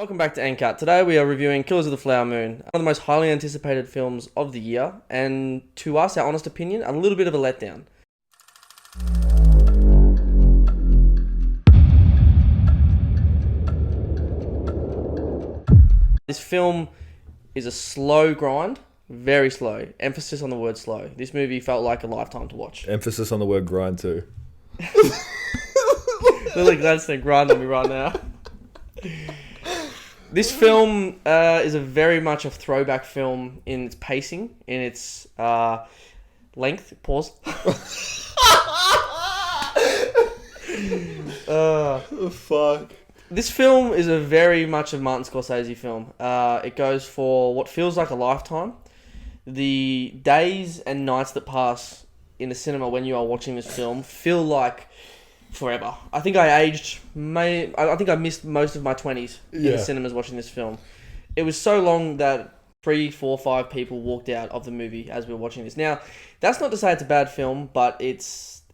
Welcome back to Anchor. Today we are reviewing Killers of the Flower Moon, one of the most highly anticipated films of the year, and to us, our honest opinion, a little bit of a letdown. This film is a slow grind, very slow. Emphasis on the word slow. This movie felt like a lifetime to watch. Emphasis on the word grind too. Lily Gladstone grind on me right now. This film is a very much a throwback film in its pacing, in its length. Pause. Fuck. This film is a very much a Martin Scorsese film. It goes for what feels like a lifetime. The days and nights that pass in the cinema when you are watching this film feel like forever. I think I missed most of my 20s in the cinemas watching this film. It was so long that 3, 4, 5 people walked out of the movie as we were watching this. Now, that's not to say it's a bad film, but it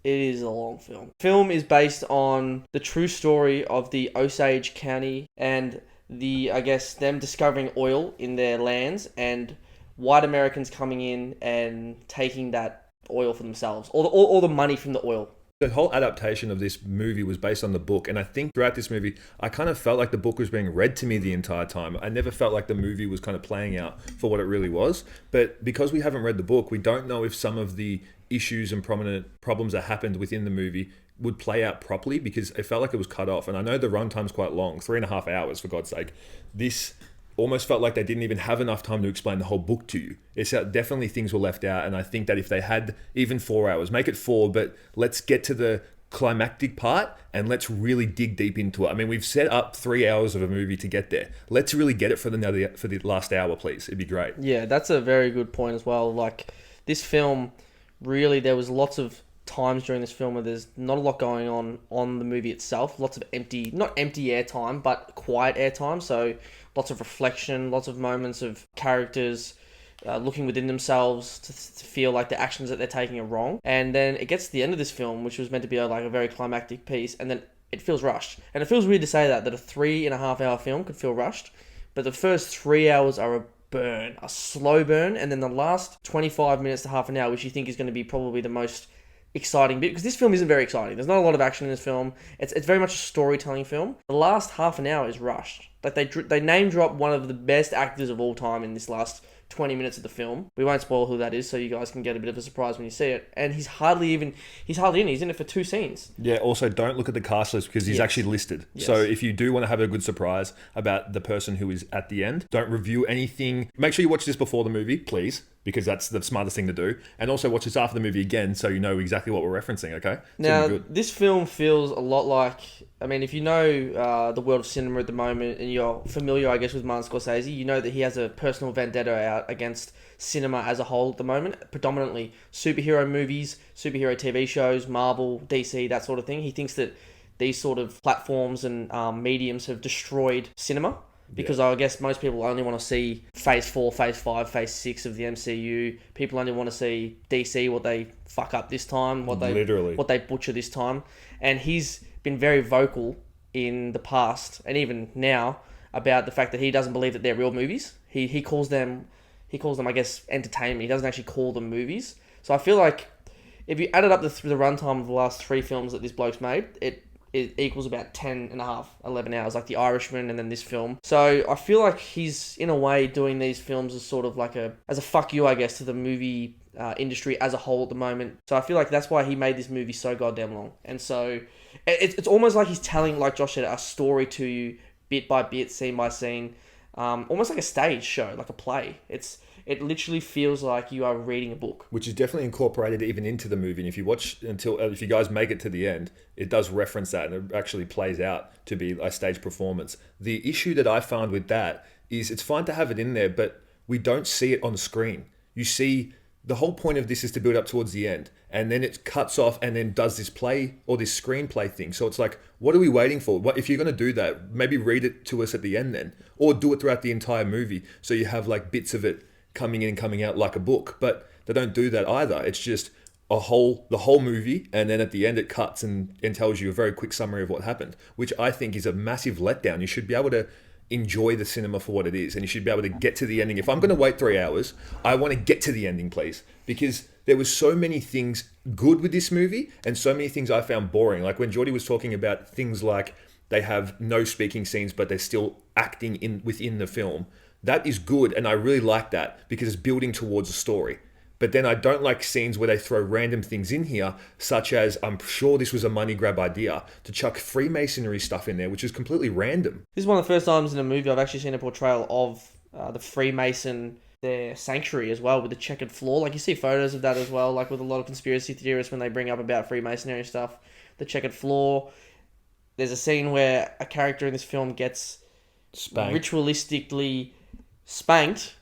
is a long film. The film is based on the true story of the Osage County and them discovering oil in their lands and white Americans coming in and taking that oil for themselves, all the money from the oil. The whole adaptation of this movie was based on the book, and I think throughout this movie, I kind of felt like the book was being read to me the entire time. I never felt like the movie was kind of playing out for what it really was. But because we haven't read the book, we don't know if some of the issues and prominent problems that happened within the movie would play out properly, because it felt like it was cut off. And I know the runtime's quite long, 3.5 hours, for God's sake. This almost felt like they didn't even have enough time to explain the whole book to you. It's definitely things were left out, and I think that if they had even 4 hours, make it 4, but let's get to the climactic part and let's really dig deep into it. I mean, we've set up 3 hours of a movie to get there. Let's really get it for the last hour, please. It'd be great. Yeah, that's a very good point as well. Like, this film, really, there was lots of times during this film where there's not a lot going on the movie itself. Lots of not empty airtime, but quiet airtime. So lots of reflection, lots of moments of characters looking within themselves to feel like the actions that they're taking are wrong. And then it gets to the end of this film, which was meant to be like a very climactic piece, and then it feels rushed. And it feels weird to say that a 3.5 hour film could feel rushed, but the first 3 hours are a slow burn, and then the last 25 minutes to half an hour, which you think is going to be probably the most exciting bit, because this film isn't very exciting. There's not a lot of action in this film. It's very much a storytelling film. The last half an hour is rushed. Like they name drop one of the best actors of all time in this last 20 minutes of the film. We won't spoil who that is, so you guys can get a bit of a surprise when you see it. And he's hardly in. He's in it for 2 scenes. Yeah, also don't look at the cast list because he's actually listed. Yes. So if you do want to have a good surprise about the person who is at the end, don't review anything. Make sure you watch this before the movie, please, because that's the smartest thing to do. And also watch this after the movie again so you know exactly what we're referencing, okay? Now, this film feels a lot like, I mean, if you know the world of cinema at the moment and you're familiar, I guess, with Martin Scorsese, you know that he has a personal vendetta out against cinema as a whole at the moment, predominantly superhero movies, superhero TV shows, Marvel, DC, that sort of thing. He thinks that these sort of platforms and mediums have destroyed cinema. Because I guess most people only want to see Phase 4, Phase 5, Phase 6 of the MCU. People only want to see DC, what they fuck up this time, what they butcher this time. And he's been very vocal in the past, and even now, about the fact that he doesn't believe that they're real movies. He calls them, I guess, entertainment. He doesn't actually call them movies. So I feel like if you added up the runtime of the last 3 films that this bloke's made, it equals about 11 hours, like The Irishman and then this film. So I feel like he's, in a way, doing these films as sort of like as a fuck you, I guess, to the movie industry as a whole at the moment. So I feel like that's why he made this movie so goddamn long. And so it's almost like he's telling, like Josh said, a story to you bit by bit, scene by scene, almost like a stage show, like a play. It literally feels like you are reading a book. Which is definitely incorporated even into the movie. And if you watch if you guys make it to the end, it does reference that, and it actually plays out to be a stage performance. The issue that I found with that is it's fine to have it in there, but we don't see it on screen. You see, the whole point of this is to build up towards the end, and then it cuts off and then does this play or this screenplay thing. So it's like, what are we waiting for? What if you're going to do that? Maybe read it to us at the end then, or do it throughout the entire movie, so you have like bits of it coming in and coming out like a book. But they don't do that either. It's just the whole movie, and then at the end it cuts and tells you a very quick summary of what happened, which I think is a massive letdown. You should be able to enjoy the cinema for what it is, and you should be able to get to the ending. If I'm going to wait 3 hours, I want to get to the ending, please, because there was so many things good with this movie and so many things I found boring. Like when Geordie was talking about things like they have no speaking scenes, but they're still acting within the film. That is good, and I really like that because it's building towards a story. But then I don't like scenes where they throw random things in here, such as, I'm sure this was a money grab idea, to chuck Freemasonry stuff in there, which is completely random. This is one of the first times in a movie I've actually seen a portrayal of the Freemason, their sanctuary as well, with the checkered floor. Like, you see photos of that as well, like with a lot of conspiracy theorists when they bring up about Freemasonry and stuff. The checkered floor. There's a scene where a character in this film gets ritualistically spanked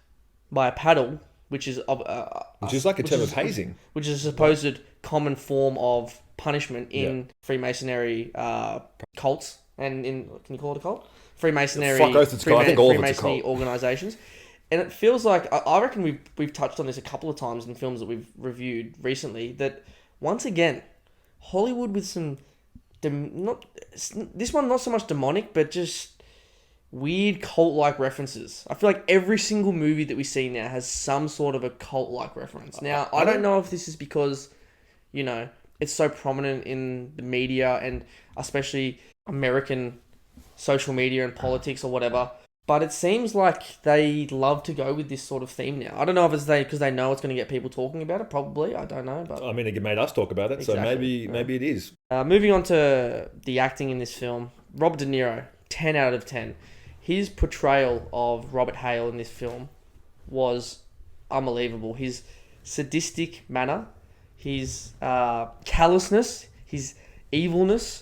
by a paddle, which is like a term of hazing, which is a supposed common form of punishment in Freemasonry cults, and can you call it a cult? Freemasonry, fuck oath, it's I think all of it's a cult. Organizations, and it feels like I reckon we've touched on this a couple of times in films that we've reviewed recently. That once again, Hollywood with some this one not so much demonic, but just weird cult-like references. I feel like every single movie that we see now has some sort of a cult-like reference. Now, I don't know if this is because, it's so prominent in the media and especially American social media and politics or whatever, but it seems like they love to go with this sort of theme now. I don't know if it's because they know it's going to get people talking about it, probably. I don't know. But I mean, it made us talk about it, exactly. So maybe it is. Moving on to the acting in this film, Robert De Niro, 10 out of 10. His portrayal of Robert Hale in this film was unbelievable. His sadistic manner, his callousness, his evilness.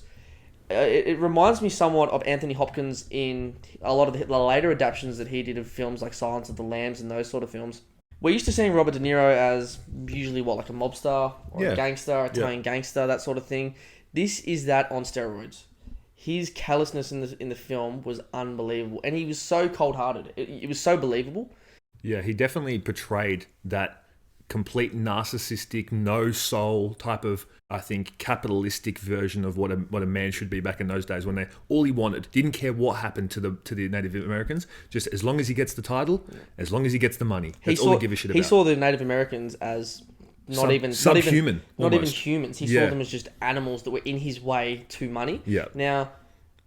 It reminds me somewhat of Anthony Hopkins in a lot of the later adaptations that he did of films like Silence of the Lambs and those sort of films. We're used to seeing Robert De Niro as usually like a mobster or a gangster, Italian gangster, that sort of thing. This is that on steroids. His callousness in the film was unbelievable, and he was so cold-hearted. It was so believable. Yeah, he definitely portrayed that complete narcissistic, no soul type of, I think, capitalistic version of what a man should be back in those days, when all he wanted, didn't care what happened to the Native Americans, just as long as he gets the title, as long as he gets the money. That's all he gave a shit about. He saw the Native Americans as not even humans. He saw them as just animals that were in his way to money. Yeah. Now,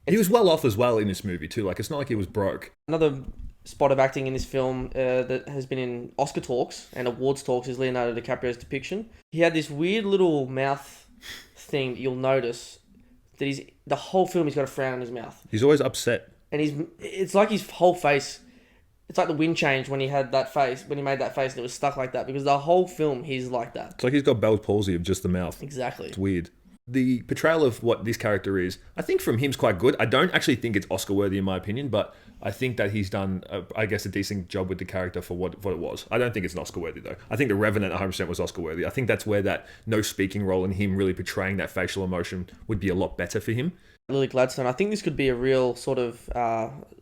he was well off as well in this movie too. Like, it's not like he was broke. Another spot of acting in this film that has been in Oscar talks and awards talks is Leonardo DiCaprio's depiction. He had this weird little mouth thing that you'll notice that the whole film he's got a frown on his mouth. He's always upset, and it's like his whole face. It's like the wind changed when he had that face, when he made that face, and it was stuck like that, because the whole film he's like that. It's like he's got Bell's palsy of just the mouth. Exactly. It's weird. The portrayal of what this character is, I think from him's quite good. I don't actually think it's Oscar worthy in my opinion, but I think that he's done, a decent job with the character for what it was. I don't think it's an Oscar worthy though. I think The Revenant 100% was Oscar worthy. I think that's where that no speaking role and him really portraying that facial emotion would be a lot better for him. Lily Gladstone, I think this could be a real sort of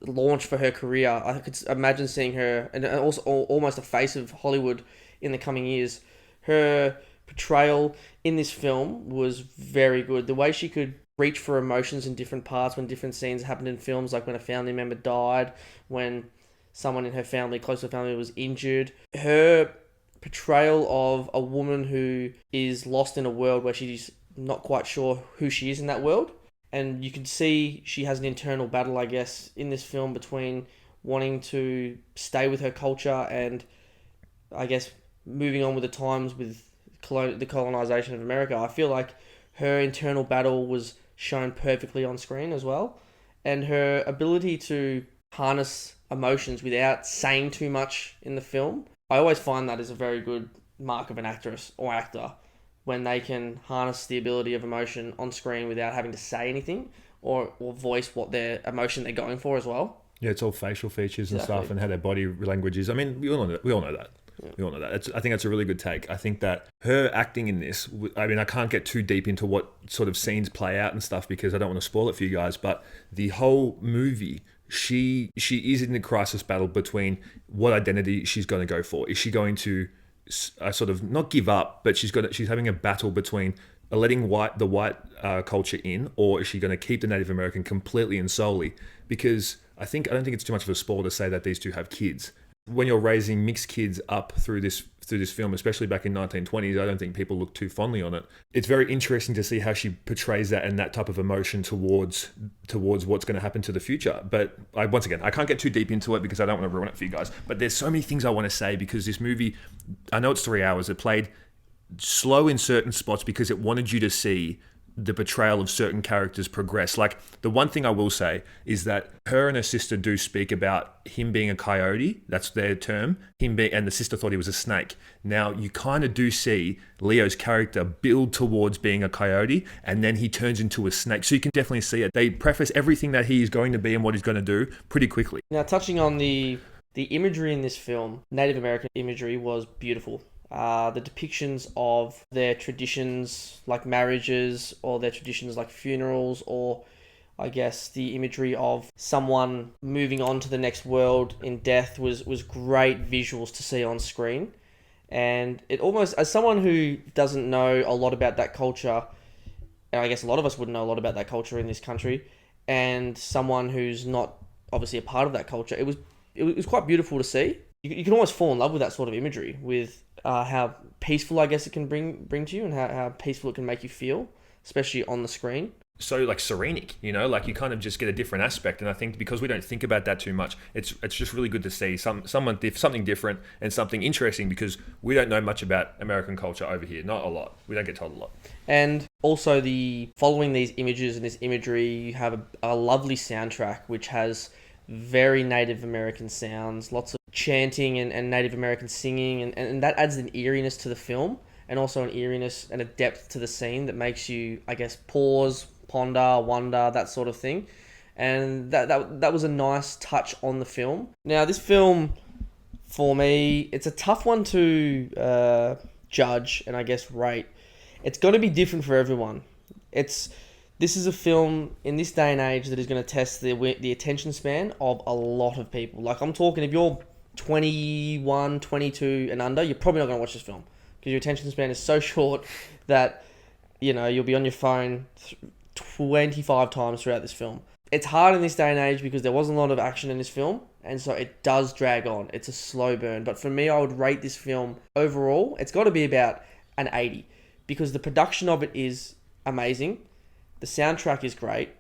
launch for her career. I could imagine seeing her, and also almost a face of Hollywood in the coming years. Her portrayal in this film was very good. The way she could reach for emotions in different parts when different scenes happened in films, like when a family member died, when someone in her family, close to her family, was injured. Her portrayal of a woman who is lost in a world where she's not quite sure who she is in that world. And you can see she has an internal battle, I guess, in this film between wanting to stay with her culture and, I guess, moving on with the times with the colonization of America. I feel like her internal battle was shown perfectly on screen as well. And her ability to harness emotions without saying too much in the film, I always find that is a very good mark of an actress or actor, when they can harness the ability of emotion on screen without having to say anything or voice what their emotion they're going for as well. Yeah, it's all facial features and stuff and how their body language is. I mean, we all know that. Yeah. We all know that. I think that's a really good take. I think that her acting in this, I mean, I can't get too deep into what sort of scenes play out and stuff because I don't want to spoil it for you guys, but the whole movie, she is in the crisis battle between what identity she's going to go for. Is she going to sort of not give up, but she's having a battle between letting the white culture in, or is she going to keep the Native American completely and solely? because I don't think it's too much of a spoil to say that these two have kids. When you're raising mixed kids up through this film, especially back in 1920s, I don't think people look too fondly on it. It's very interesting to see how she portrays that and that type of emotion towards what's going to happen to the future. But once again, I can't get too deep into it because I don't want to ruin it for you guys. But there's so many things I want to say because this movie, I know it's 3 hours. It played slow in certain spots because it wanted you to see the portrayal of certain characters progress. Like, the one thing I will say is that her and her sister do speak about him being a coyote. That's their term. And the sister thought he was a snake. Now, you kind of do see Leo's character build towards being a coyote, and then he turns into a snake. So you can definitely see it. They preface everything that he is going to be and what he's going to do pretty quickly. Now, touching on the imagery in this film, Native American imagery was beautiful. The depictions of their traditions like marriages, or their traditions like funerals, or I guess the imagery of someone moving on to the next world in death was great visuals to see on screen. And it almost, as someone who doesn't know a lot about that culture, and I guess a lot of us wouldn't know a lot about that culture in this country, and someone who's not obviously a part of that culture, it was quite beautiful to see. You can almost fall in love with that sort of imagery, with how peaceful, I guess, it can bring to you, and how peaceful it can make you feel, especially on the screen. So like serenic, like you kind of just get a different aspect. And I think because we don't think about that too much, it's just really good to see something different and something interesting, because we don't know much about American culture over here. Not a lot. We don't get told a lot. And also, following these images and this imagery, you have a lovely soundtrack which has very Native American sounds, lots of chanting and Native American singing, and that adds an eeriness to the film, and also an eeriness and a depth to the scene that makes you, I guess, pause, ponder, wonder, that sort of thing. And that was a nice touch on the film. Now, this film, for me, it's a tough one to judge and I guess rate. It's going to be different for everyone. This is a film in this day and age that is going to test the attention span of a lot of people. Like, I'm talking, if you're 21, 22 and under, you're probably not going to watch this film, because your attention span is so short that, you'll be on your phone 25 times throughout this film. It's hard in this day and age because there wasn't a lot of action in this film, and so it does drag on. It's a slow burn. But for me, I would rate this film overall, it's got to be about an 80, because the production of it is amazing. The soundtrack is great.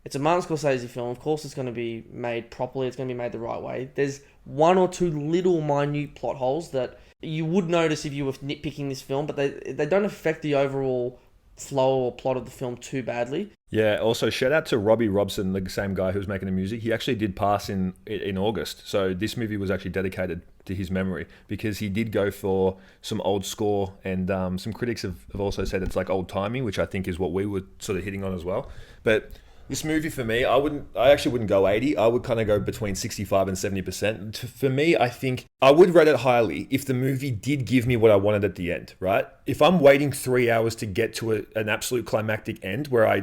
It's a Martin Scorsese film. Of course, it's going to be made properly. It's going to be made the right way. There's one or two little minute plot holes that you would notice if you were nitpicking this film, but they don't affect the overall flow or plot of the film too badly. Yeah, also shout out to Robbie Robson, the same guy who was making the music. He actually did pass in August. So this movie was actually dedicated to his memory, because he did go for some old score, and some critics have also said it's like old timey, which I think is what we were sort of hitting on as well. But this movie, for me, I actually wouldn't go 80. I would kind of go between 65 and 70%. For me, I think I would rate it highly if the movie did give me what I wanted at the end, right? If I'm waiting 3 hours to get to an absolute climactic end where I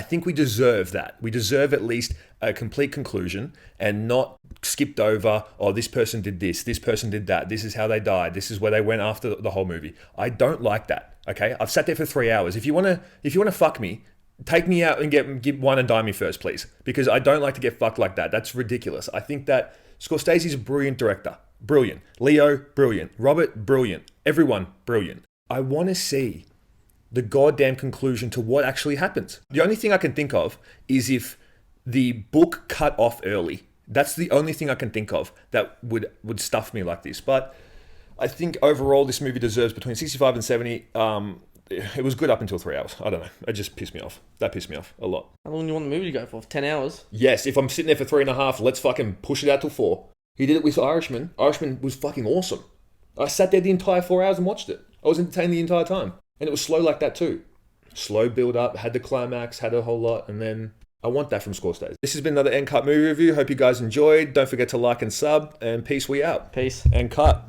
think we deserve that. We deserve at least a complete conclusion, and not skipped over, this person did this person did that, this is how they died, this is where they went after the whole movie. I don't like that, okay? I've sat there for 3 hours. If you want to fuck me, take me out and get wine and dine me first, please, because I don't like to get fucked like that. That's ridiculous. I think that Scorsese's a brilliant director. Brilliant. Leo, brilliant. Robert, brilliant. Everyone, brilliant. I want to see the goddamn conclusion to what actually happens. The only thing I can think of is if the book cut off early. That's the only thing I can think of that would stuff me like this. But I think overall this movie deserves between 65 and 70. It was good up until 3 hours. I don't know. It just pissed me off. That pissed me off a lot. How long do you want the movie to go for? 10 hours? Yes, if I'm sitting there for 3.5, let's fucking push it out till 4. He did it with Irishman. Irishman was fucking awesome. I sat there the entire 4 hours and watched it. I was entertained the entire time. And it was slow like that too. Slow build up, had the climax, had a whole lot, and then I want that from Scorsese. This has been another End Cut movie review. Hope you guys enjoyed. Don't forget to like and sub, and peace, we out. Peace. And cut.